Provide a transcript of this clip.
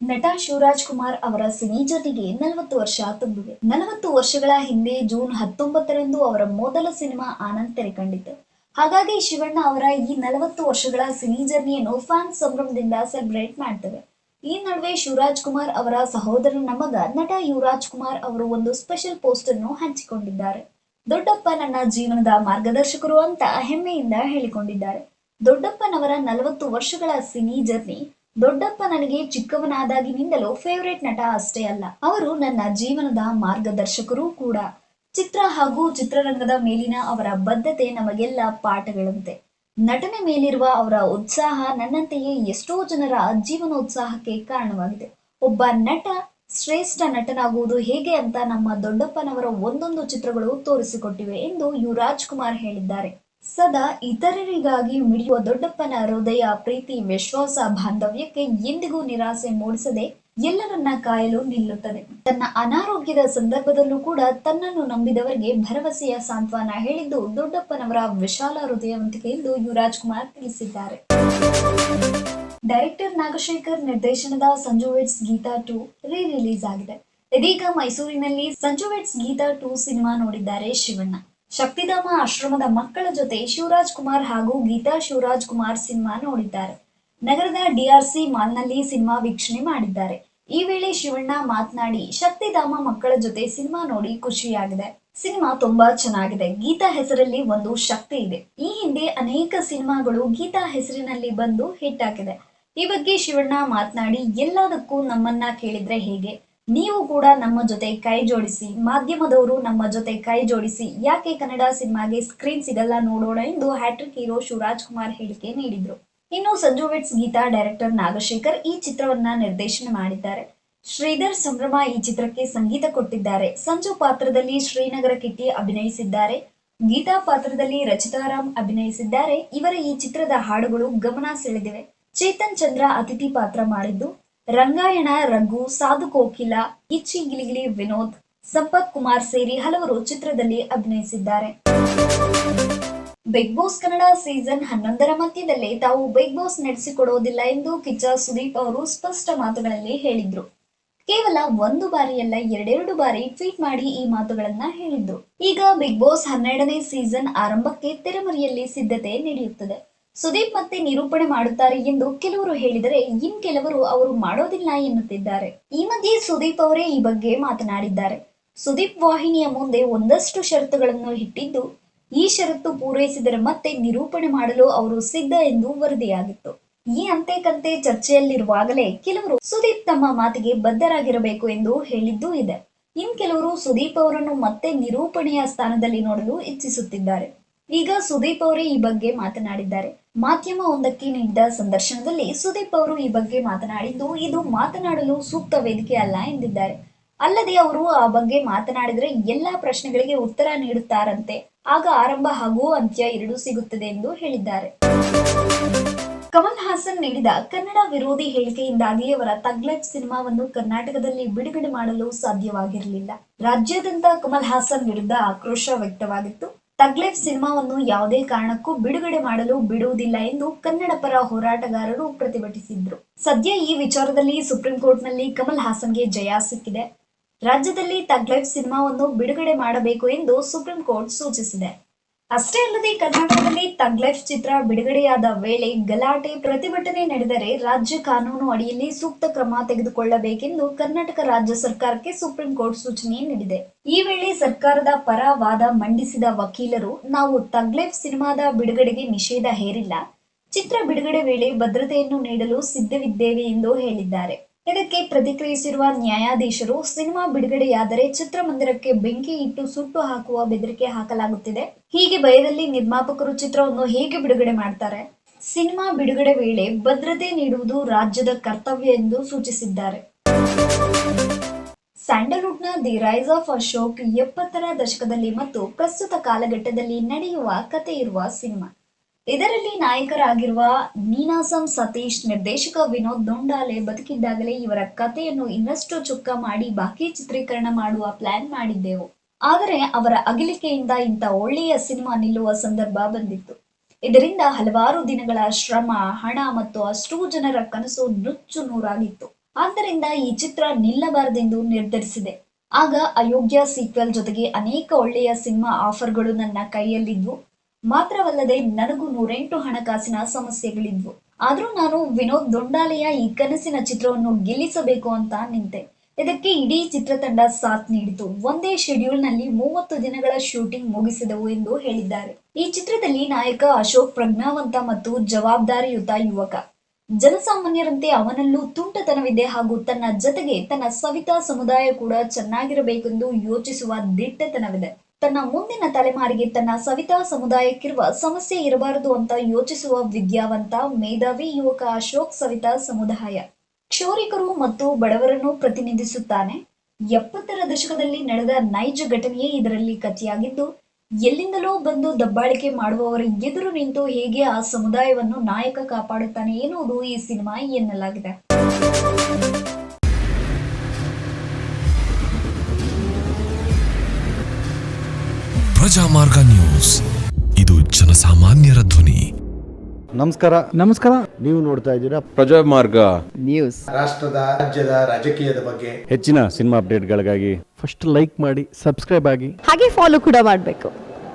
ನಟ ಶಿವರಾಜ್ ಕುಮಾರ್ ಅವರ ಸಿನಿ ಜೊತೆಗೆ 40 ವರ್ಷ ತುಂಬಿವೆ. 40 ವರ್ಷಗಳ ಹಿಂದೆ ಜೂನ್ 19ರಂದು ಅವರ ಮೊದಲ ಸಿನಿಮಾ ಆನಂದ್ ತೆರೆ ಕಂಡಿತು. ಹಾಗಾಗಿ ಶಿವಣ್ಣ ಅವರ ಈ 40 ವರ್ಷಗಳ ಸಿನಿ ಜರ್ನಿಯನ್ನು ಫ್ಯಾನ್ಸ್ ಸಂಭ್ರಮದಿಂದ ಸೆಲೆಬ್ರೇಟ್ ಮಾಡ್ತವೆ. ಈ ನಡುವೆ ಶಿವರಾಜ್ ಕುಮಾರ್ ಅವರ ಸಹೋದರನ ಮಗ ನಟ ಯುವರಾಜ್ ಕುಮಾರ್ ಅವರು ಒಂದು ಸ್ಪೆಷಲ್ ಪೋಸ್ಟ್ ಅನ್ನು ಹಂಚಿಕೊಂಡಿದ್ದಾರೆ. ದೊಡ್ಡಪ್ಪ ನನ್ನ ಜೀವನದ ಮಾರ್ಗದರ್ಶಕರು ಅಂತ ಹೆಮ್ಮೆಯಿಂದ ಹೇಳಿಕೊಂಡಿದ್ದಾರೆ. ದೊಡ್ಡಪ್ಪನವರ 40 ವರ್ಷಗಳ ಸಿನಿ ಜರ್ನಿ. ದೊಡ್ಡಪ್ಪ ನನಗೆ ಚಿಕ್ಕವನಾದಾಗಿನಿಂದಲೂ ಫೇವರೇಟ್ ನಟ ಅಷ್ಟೇ ಅಲ್ಲ, ಅವರು ನನ್ನ ಜೀವನದ ಮಾರ್ಗದರ್ಶಕರೂ ಕೂಡ. ಚಿತ್ರ ಹಾಗೂ ಚಿತ್ರರಂಗದ ಮೇಲಿನ ಅವರ ಬದ್ಧತೆ ನಮಗೆಲ್ಲ ಪಾಠಗಳಂತೆ. ನಟನೆ ಮೇಲಿರುವ ಅವರ ಉತ್ಸಾಹ ನನ್ನಂತೆಯೇ ಎಷ್ಟೋ ಜನರ ಜೀವನೋತ್ಸಾಹಕ್ಕೆ ಕಾರಣವಾಗಿದೆ. ಒಬ್ಬ ನಟ ಶ್ರೇಷ್ಠ ನಟನಾಗುವುದು ಹೇಗೆ ಅಂತ ನಮ್ಮ ದೊಡ್ಡಪ್ಪನವರ ಒಂದೊಂದು ಚಿತ್ರಗಳು ತೋರಿಸಿಕೊಟ್ಟಿವೆ ಎಂದು ಯುವರಾಜ್ ಕುಮಾರ್ ಹೇಳಿದ್ದಾರೆ. ಸದಾ ಇತರರಿಗಾಗಿ ಮಿಡಿಯುವ ದೊಡ್ಡಪ್ಪನ ಹೃದಯ, ಪ್ರೀತಿ, ವಿಶ್ವಾಸ, ಬಾಂಧವ್ಯಕ್ಕೆ ಎಂದಿಗೂ ನಿರಾಸೆ ಮೂಡಿಸದೆ ಎಲ್ಲರನ್ನ ಕಾಯಲು ನಿಲ್ಲುತ್ತದೆ. ತನ್ನ ಅನಾರೋಗ್ಯದ ಸಂದರ್ಭದಲ್ಲೂ ಕೂಡ ತನ್ನನ್ನು ನಂಬಿದವರಿಗೆ ಭರವಸೆಯ ಸಾಂತ್ವನ ಹೇಳಿದ್ದು ದೊಡ್ಡಪ್ಪನವರ ವಿಶಾಲ ಹೃದಯವಂತಿಕೆ ಎಂದು ಯುವರಾಜ್ ಕುಮಾರ್ ತಿಳಿಸಿದ್ದಾರೆ. ಡೈರೆಕ್ಟರ್ ನಾಗಶೇಖರ್ ನಿರ್ದೇಶನದ ಸಂಜು ವೆಡ್ಸ್ ಗೀತಾ 2 ರಿಲೀಸ್ ಆಗಿದೆ. ಇದೀಗ ಮೈಸೂರಿನಲ್ಲಿ ಸಂಜು ವೆಡ್ಸ್ ಗೀತಾ 2 ಸಿನಿಮಾ ನೋಡಿದ್ದಾರೆ ಶಿವಣ್ಣ. ಶಕ್ತಿಧಾಮ ಆಶ್ರಮದ ಮಕ್ಕಳ ಜೊತೆ ಶಿವರಾಜ್ ಕುಮಾರ್ ಹಾಗೂ ಗೀತಾ ಶಿವರಾಜ್ ಕುಮಾರ್ ಸಿನಿಮಾ ನೋಡಿದ್ದಾರೆ. ನಗರದ ಡಿಆರ್ಸಿ ಮಾಲ್ನಲ್ಲಿ ಸಿನಿಮಾ ವೀಕ್ಷಣೆ ಮಾಡಿದ್ದಾರೆ. ಈ ವೇಳೆ ಶಿವಣ್ಣ ಮಾತನಾಡಿ, ಶಕ್ತಿಧಾಮ ಮಕ್ಕಳ ಜೊತೆ ಸಿನಿಮಾ ನೋಡಿ ಖುಷಿಯಾಗಿದೆ. ಸಿನಿಮಾ ತುಂಬಾ ಚೆನ್ನಾಗಿದೆ. ಗೀತಾ ಹೆಸರಲ್ಲಿ ಒಂದು ಶಕ್ತಿ ಇದೆ. ಈ ಹಿಂದೆ ಅನೇಕ ಸಿನಿಮಾಗಳು ಗೀತಾ ಹೆಸರಿನಲ್ಲಿ ಬಂದು ಹಿಟ್ ಆಗಿದೆ. ಈ ಬಗ್ಗೆ ಶಿವಣ್ಣ ಮಾತನಾಡಿ, ಎಲ್ಲದಕ್ಕೂ ನಮ್ಮನ್ನ ಕೇಳಿದ್ರೆ ಹೇಗೆ, ನೀವು ಕೂಡ ನಮ್ಮ ಜೊತೆ ಕೈ ಜೋಡಿಸಿ, ಮಾಧ್ಯಮದವರು ನಮ್ಮ ಜೊತೆ ಕೈ ಜೋಡಿಸಿ, ಯಾಕೆ ಕನ್ನಡ ಸಿನಿಮಾಗೆ ಸ್ಕ್ರೀನ್ ಸಿಗಲ್ಲ ನೋಡೋಣ ಎಂದು ಹ್ಯಾಟ್ರಿಕ್ ಹೀರೋ ಶಿವರಾಜ್ ಕುಮಾರ್ ಹೇಳಿಕೆ ನೀಡಿದ್ರು. ಇನ್ನು ಸಂಜು ವೆಡ್ಸ್ ಗೀತಾ ಡೈರೆಕ್ಟರ್ ನಾಗಶೇಖರ್ ಈ ಚಿತ್ರವನ್ನ ನಿರ್ದೇಶನ ಮಾಡಿದ್ದಾರೆ. ಶ್ರೀಧರ್ ಸಂಭ್ರಮ ಈ ಚಿತ್ರಕ್ಕೆ ಸಂಗೀತ ಕೊಟ್ಟಿದ್ದಾರೆ. ಸಂಜು ಪಾತ್ರದಲ್ಲಿ ಶ್ರೀನಗರ ಕಿಟ್ಟಿ ಅಭಿನಯಿಸಿದ್ದಾರೆ. ಗೀತಾ ಪಾತ್ರದಲ್ಲಿ ರಚಿತಾರಾಮ್ ಅಭಿನಯಿಸಿದ್ದಾರೆ. ಇವರ ಈ ಚಿತ್ರದ ಹಾಡುಗಳು ಗಮನ ಸೆಳೆದಿವೆ. ಚೇತನ್ ಚಂದ್ರ ಅತಿಥಿ ಪಾತ್ರ ಮಾಡಿದ್ದು, ರಂಗಾಯಣ ರಘು, ಸಾಧು ಕೋಕಿಲ, ಇಚ್ಚಿ ಗಿಲಿಗಿಲಿ ವಿನೋದ್, ಸಂಪತ್ ಕುಮಾರ್ ಸೇರಿ ಹಲವರು ಚಿತ್ರದಲ್ಲಿ ಅಭಿನಯಿಸಿದ್ದಾರೆ. ಬಿಗ್ ಬಾಸ್ ಕನ್ನಡ ಸೀಸನ್ 11ರ ಮಧ್ಯದಲ್ಲೇ ತಾವು ಬಿಗ್ ಬಾಸ್ ನಡೆಸಿಕೊಡೋದಿಲ್ಲ ಎಂದು ಕಿಚ್ಚ ಸುದೀಪ್ ಅವರು ಸ್ಪಷ್ಟ ಮಾತುಗಳಲ್ಲಿ ಹೇಳಿದ್ರು. ಕೇವಲ ಒಂದು ಬಾರಿಯಲ್ಲ, ಎರಡೆರಡು ಬಾರಿ ಟ್ವೀಟ್ ಮಾಡಿ ಈ ಮಾತುಗಳನ್ನ ಹೇಳಿದ್ರು. ಈಗ ಬಿಗ್ ಬಾಸ್ 12ನೇ ಸೀಸನ್ ಆರಂಭಕ್ಕೆ ತೆರೆಮರೆಯಲ್ಲಿ ಸಿದ್ಧತೆ ನಡೆಯುತ್ತದೆ. ಸುದೀಪ್ ಮತ್ತೆ ನಿರೂಪಣೆ ಮಾಡುತ್ತಾರೆ ಎಂದು ಕೆಲವರು ಹೇಳಿದರೆ, ಇನ್ ಕೆಲವರು ಅವರು ಮಾಡೋದಿಲ್ಲ ಎನ್ನುತ್ತಿದ್ದಾರೆ. ಈ ಮಧ್ಯೆ ಸುದೀಪ್ ಅವರೇ ಈ ಬಗ್ಗೆ ಮಾತನಾಡಿದ್ದಾರೆ. ಸುದೀಪ್ ವಾಹಿನಿಯ ಮುಂದೆ ಒಂದಷ್ಟು ಷರತ್ತುಗಳನ್ನು ಇಟ್ಟಿದ್ದು, ಈ ಷರತ್ತು ಪೂರೈಸಿದರೆ ಮತ್ತೆ ನಿರೂಪಣೆ ಮಾಡಲು ಅವರು ಸಿದ್ಧ ಎಂದು ವರದಿಯಾಗಿತ್ತು. ಈ ಅಂತೆ ಕಂತೆ ಚರ್ಚೆಯಲ್ಲಿರುವಾಗಲೇ ಕೆಲವರು ಸುದೀಪ್ ತಮ್ಮ ಮಾತಿಗೆ ಬದ್ಧರಾಗಿರಬೇಕು ಎಂದು ಹೇಳಿದ್ದೂ ಇದೆ. ಇನ್ ಕೆಲವರು ಸುದೀಪ್ ಅವರನ್ನು ಮತ್ತೆ ನಿರೂಪಣೆಯ ಸ್ಥಾನದಲ್ಲಿ ನೋಡಲು ಇಚ್ಛಿಸುತ್ತಿದ್ದಾರೆ. ಈಗ ಸುದೀಪ್ ಅವರೇ ಈ ಬಗ್ಗೆ ಮಾತನಾಡಿದ್ದಾರೆ. ಮಾಧ್ಯಮ ಒಂದಕ್ಕೆ ನೀಡಿದ ಸಂದರ್ಶನದಲ್ಲಿ ಸುದೀಪ್ ಅವರು ಈ ಬಗ್ಗೆ ಮಾತನಾಡಿದ್ದು, ಇದು ಮಾತನಾಡಲು ಸೂಕ್ತ ವೇದಿಕೆ ಅಲ್ಲ ಎಂದಿದ್ದಾರೆ. ಅಲ್ಲದೆ ಅವರು ಆ ಬಗ್ಗೆ ಮಾತನಾಡಿದರೆ ಎಲ್ಲಾ ಪ್ರಶ್ನೆಗಳಿಗೆ ಉತ್ತರ ನೀಡುತ್ತಾರಂತೆ, ಆಗ ಆರಂಭ ಹಾಗೂ ಅಂತ್ಯ ಎರಡೂ ಸಿಗುತ್ತದೆ ಎಂದು ಹೇಳಿದ್ದಾರೆ. ಕಮಲ್ ಹಾಸನ್ ನೀಡಿದ ಕನ್ನಡ ವಿರೋಧಿ ಹೇಳಿಕೆಯಿಂದಾಗಿ ಅವರ ಥಗ್ ಲೈಫ್ ಸಿನಿಮಾವನ್ನು ಕರ್ನಾಟಕದಲ್ಲಿ ಬಿಡುಗಡೆ ಮಾಡಲು ಸಾಧ್ಯವಾಗಿರಲಿಲ್ಲ. ರಾಜ್ಯಾದ್ಯಂತ ಕಮಲ್ ಹಾಸನ್ ವಿರುದ್ಧ ಆಕ್ರೋಶ ವ್ಯಕ್ತವಾಗಿತ್ತು. ಥಗ್ ಲೈಫ್ ಸಿನಿಮಾವನ್ನು ಯಾವುದೇ ಕಾರಣಕ್ಕೂ ಬಿಡುಗಡೆ ಮಾಡಲು ಬಿಡುವುದಿಲ್ಲ ಎಂದು ಕನ್ನಡ ಪರ ಹೋರಾಟಗಾರರು ಪ್ರತಿಭಟಿಸಿದ್ರು. ಸದ್ಯ ಈ ವಿಚಾರದಲ್ಲಿ ಸುಪ್ರೀಂ ಕೋರ್ಟ್ನಲ್ಲಿ ಕಮಲ್ ಹಾಸನ್ಗೆ ಜಯ ಸಿಕ್ಕಿದೆ. ರಾಜ್ಯದಲ್ಲಿ ಥಗ್ ಲೈಫ್ ಸಿನಿಮಾವನ್ನು ಬಿಡುಗಡೆ ಮಾಡಬೇಕು ಎಂದು ಸುಪ್ರೀಂ ಕೋರ್ಟ್ ಸೂಚಿಸಿದೆ. ಅಷ್ಟೇ ಅಲ್ಲದೆ ಕರ್ನಾಟಕದಲ್ಲಿ ಥಗ್ ಲೈಫ್ ಚಿತ್ರ ಬಿಡುಗಡೆಯಾದ ವೇಳೆ ಗಲಾಟೆ, ಪ್ರತಿಭಟನೆ ನಡೆದರೆ ರಾಜ್ಯ ಕಾನೂನು ಅಡಿಯಲ್ಲಿ ಸೂಕ್ತ ಕ್ರಮ ತೆಗೆದುಕೊಳ್ಳಬೇಕೆಂದು ಕರ್ನಾಟಕ ರಾಜ್ಯ ಸರ್ಕಾರಕ್ಕೆ ಸುಪ್ರೀಂ ಕೋರ್ಟ್ ಸೂಚನೆ ನೀಡಿದೆ. ಈ ವೇಳೆ ಸರ್ಕಾರದ ಪರ ವಾದ ಮಂಡಿಸಿದ ವಕೀಲರು, ನಾವು ಥಗ್ ಲೈಫ್ ಸಿನಿಮಾದ ಬಿಡುಗಡೆಗೆ ನಿಷೇಧ ಹೇರಿಲ್ಲ, ಚಿತ್ರ ಬಿಡುಗಡೆ ವೇಳೆ ಭದ್ರತೆಯನ್ನು ನೀಡಲು ಸಿದ್ಧವಿದ್ದೇವೆ ಎಂದು ಹೇಳಿದ್ದಾರೆ. ಇದಕ್ಕೆ ಪ್ರತಿಕ್ರಿಯಿಸಿರುವ ನ್ಯಾಯಾಧೀಶರು, ಸಿನಿಮಾ ಬಿಡುಗಡೆಯಾದರೆ ಚಿತ್ರಮಂದಿರಕ್ಕೆ ಬೆಂಕಿ ಇಟ್ಟು ಸುಟ್ಟು ಹಾಕುವ ಬೆದರಿಕೆ ಹಾಕಲಾಗುತ್ತಿದೆ. ಹೀಗೆ ಭಯದಲ್ಲಿ ನಿರ್ಮಾಪಕರು ಚಿತ್ರವನ್ನು ಹೇಗೆ ಬಿಡುಗಡೆ ಮಾಡ್ತಾರೆ? ಸಿನಿಮಾ ಬಿಡುಗಡೆ ವೇಳೆ ಭದ್ರತೆ ನೀಡುವುದು ರಾಜ್ಯದ ಕರ್ತವ್ಯ ಎಂದು ಸೂಚಿಸಿದ್ದಾರೆ. ಸ್ಯಾಂಡಲ್ವುಡ್ನ ದಿ ರೈಸ್ ಆಫ್ ಅಶೋಕ್ 70ರ ದಶಕದಲ್ಲಿ ಮತ್ತು ಪ್ರಸ್ತುತ ಕಾಲಘಟ್ಟದಲ್ಲಿ ನಡೆಯುವ ಕತೆ ಇರುವ ಸಿನಿಮಾ. ಇದರಲ್ಲಿ ನಾಯಕರಾಗಿರುವ ನೀನಾಸಂ ಸತೀಶ್, ನಿರ್ದೇಶಕ ವಿನೋದ್ ದೊಂಡಾಲೆ ಬದುಕಿದ್ದಾಗಲೇ ಇವರ ಕಥೆಯನ್ನು ಇನ್ನಷ್ಟು ಚೊಕ್ಕ ಮಾಡಿ ಬಾಕಿ ಚಿತ್ರೀಕರಣ ಮಾಡುವ ಪ್ಲಾನ್ ಮಾಡಿದ್ದೆವು. ಆದರೆ ಅವರ ಅಗಲಿಕೆಯಿಂದ ಇಂಥ ಒಳ್ಳೆಯ ಸಿನಿಮಾ ನಿಲ್ಲುವ ಸಂದರ್ಭ ಬಂದಿತ್ತು. ಇದರಿಂದ ಹಲವಾರು ದಿನಗಳ ಶ್ರಮ, ಹಣ ಮತ್ತು ಅಷ್ಟೂ ಜನರ ಕನಸು ನುಚ್ಚು ನೂರಾಗಿತ್ತು. ಆದ್ದರಿಂದ ಈ ಚಿತ್ರ ನಿಲ್ಲಬಾರದೆಂದು ನಿರ್ಧರಿಸಿದೆ. ಆಗ ಅಯೋಗ್ಯ ಸೀಕ್ವೆಲ್ ಜೊತೆಗೆ ಅನೇಕ ಒಳ್ಳೆಯ ಸಿನಿಮಾ ಆಫರ್ಗಳು ನನ್ನ ಕೈಯಲ್ಲಿದ್ವು. ಮಾತ್ರವಲ್ಲದೆ ನನಗೂ 108 ಹಣಕಾಸಿನ ಸಮಸ್ಯೆಗಳಿದ್ವು. ಆದ್ರೂ ನಾನು ವಿನೋದ್ ದೊಂಡಾಲೆಯ ಈ ಕನಸಿನ ಚಿತ್ರವನ್ನು ಗೆಲ್ಲಿಸಬೇಕು ಅಂತ ನಿಂತೆ. ಇದಕ್ಕೆ ಇಡೀ ಚಿತ್ರತಂಡ ಸಾಥ್ ನೀಡಿತು. ಒಂದೇ ಶೆಡ್ಯೂಲ್ ನಲ್ಲಿ 30 ದಿನಗಳ ಶೂಟಿಂಗ್ ಮುಗಿಸಿದವು ಎಂದು ಹೇಳಿದ್ದಾರೆ. ಈ ಚಿತ್ರದಲ್ಲಿ ನಾಯಕ ಅಶೋಕ್ ಪ್ರಜ್ಞಾವಂತ ಮತ್ತು ಜವಾಬ್ದಾರಿಯುತ ಯುವಕ. ಜನಸಾಮಾನ್ಯರಂತೆ ಅವನಲ್ಲೂ ತುಂಟತನವಿದೆ ಹಾಗೂ ತನ್ನ ಜತೆಗೆ ತನ್ನ ಸವಿತಾ ಸಮುದಾಯ ಕೂಡ ಚೆನ್ನಾಗಿರಬೇಕೆಂದು ಯೋಚಿಸುವ ದಿಟ್ಟತನವಿದೆ. ತನ್ನ ಮುಂದಿನ ತಲೆಮಾರಿಗೆ ತನ್ನ ಸವಿತಾ ಸಮುದಾಯಕ್ಕಿರುವ ಸಮಸ್ಯೆ ಇರಬಾರದು ಅಂತ ಯೋಚಿಸುವ ವಿದ್ಯಾವಂತ ಮೇಧಾವಿ ಯುವಕ ಅಶೋಕ್ ಸವಿತಾ ಸಮುದಾಯ ಕ್ಷೌರಿಕರು ಮತ್ತು ಬಡವರನ್ನು ಪ್ರತಿನಿಧಿಸುತ್ತಾನೆ. 70ರ ದಶಕದಲ್ಲಿ ನಡೆದ ನೈಜ ಘಟನೆಯೇ ಇದರಲ್ಲಿ ಕಥೆಯಾಗಿದ್ದು, ಎಲ್ಲಿಂದಲೋ ಬಂದು ದಬ್ಬಾಳಿಕೆ ಮಾಡುವವರ ಎದುರು ನಿಂತು ಹೇಗೆ ಆ ಸಮುದಾಯವನ್ನು ನಾಯಕ ಕಾಪಾಡುತ್ತಾನೆ ಎನ್ನುವುದು ಈ ಸಿನಿಮಾ ಎನ್ನಲಾಗಿದೆ. ಪ್ರಜಾಮಾರ್ಗ ನ್ಯೂಸ್, ಇದು ಜನಸಾಮಾನ್ಯರ ಧ್ವನಿ. ನಮಸ್ಕಾರ. ನೀವು ನೋಡ್ತಾ ಇದ್ದೀರಾ ಪ್ರಜಾಮಾರ್ಗ ನ್ಯೂಸ್. ರಾಷ್ಟ್ರದ ರಾಜ್ಯದ ರಾಜಕೀಯದ ಬಗ್ಗೆ ಹೆಚ್ಚಿನ ಸಿನಿಮಾ ಅಪ್ಡೇಟ್ಗಳಿಗಾಗಿ ಫಸ್ಟ್ ಲೈಕ್ ಮಾಡಿ, ಸಬ್ಸ್ಕ್ರೈಬ್ ಆಗಿ, ಹಾಗೆ ಫಾಲೋ ಕೂಡ ಮಾಡಬೇಕು.